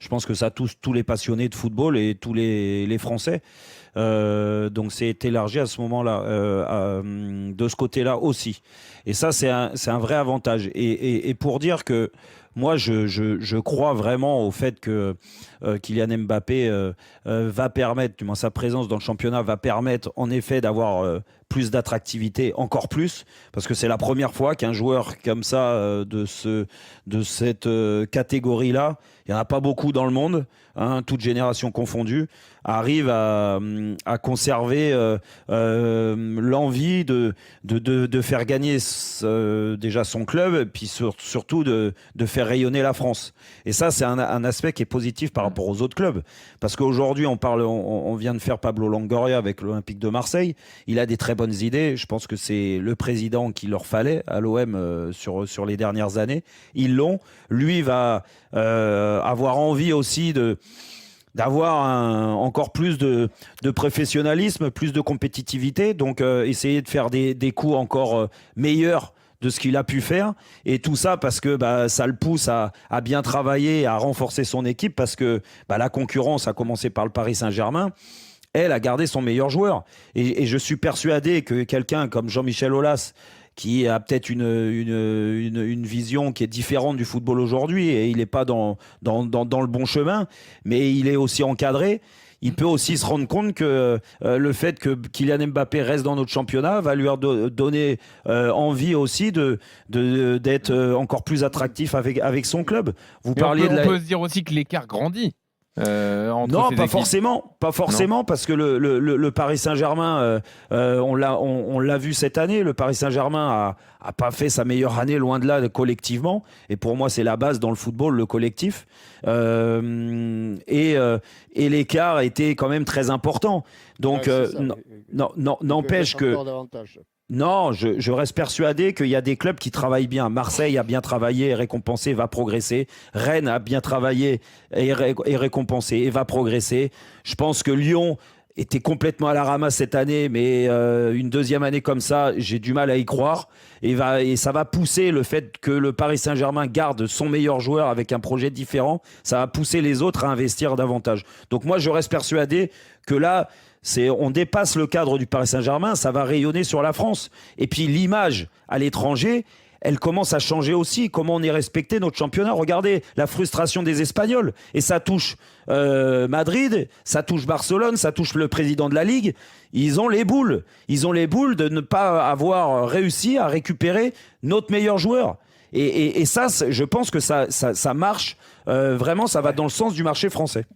Je pense que ça touche tous les passionnés de football et tous les Français. Donc c'est élargi à ce moment-là, de ce côté-là aussi. Et ça, c'est un vrai avantage. Et pour dire que moi, je crois vraiment au fait que Kylian Mbappé va permettre, du moins sa présence dans le championnat va permettre en effet d'avoir plus d'attractivité, encore plus, parce que c'est la première fois qu'un joueur comme ça, de cette catégorie-là, il n'y en a pas beaucoup dans le monde, hein, toute génération confondue, arrive à conserver l'envie de faire gagner déjà son club, et puis surtout de faire rayonner la France. Et ça, c'est un aspect qui est positif par rapport aux autres clubs. Parce qu'aujourd'hui, on vient de faire Pablo Longoria avec l'Olympique de Marseille. Il a des très bonnes idées. Je pense que c'est le président qu'il leur fallait à l'OM sur les dernières années. Ils l'ont. Lui va avoir envie aussi d'avoir encore plus de professionnalisme, plus de compétitivité, donc essayer de faire des coups encore meilleurs de ce qu'il a pu faire, et tout ça parce que ça le pousse à bien travailler, à renforcer son équipe, parce que la concurrence, a commencé par le Paris Saint-Germain, elle a gardé son meilleur joueur, et je suis persuadé que quelqu'un comme Jean-Michel Aulas, qui a peut-être une vision qui est différente du football aujourd'hui, et il n'est pas dans le bon chemin, mais il est aussi encadré. Il peut aussi se rendre compte que le fait que Kylian Mbappé reste dans notre championnat va lui donner envie aussi d'être encore plus attractif avec son club. Vous parliez on peut se dire aussi que l'écart grandit. Non, pas forcément, parce que le Paris Saint-Germain, on l'a vu cette année, le Paris Saint-Germain a pas fait sa meilleure année, loin de là, collectivement, et pour moi c'est la base dans le football, le collectif, et l'écart était quand même très important, donc n'empêche que... Non, je reste persuadé qu'il y a des clubs qui travaillent bien. Marseille a bien travaillé et récompensé, va progresser. Rennes a bien travaillé et récompensé et va progresser. Je pense que Lyon était complètement à la ramasse cette année, mais une deuxième année comme ça, j'ai du mal à y croire. Et ça va pousser le fait que le Paris Saint-Germain garde son meilleur joueur avec un projet différent. Ça va pousser les autres à investir davantage. Donc moi, je reste persuadé que là... on dépasse le cadre du Paris Saint-Germain, ça va rayonner sur la France. Et puis l'image à l'étranger, elle commence à changer aussi. Comment on est respecté, notre championnat. Regardez la frustration des Espagnols. Et ça touche Madrid, ça touche Barcelone, ça touche le président de la Ligue. Ils ont les boules. Ils ont les boules de ne pas avoir réussi à récupérer notre meilleur joueur. Et ça, je pense que ça marche. Vraiment, ça va dans le sens du marché français.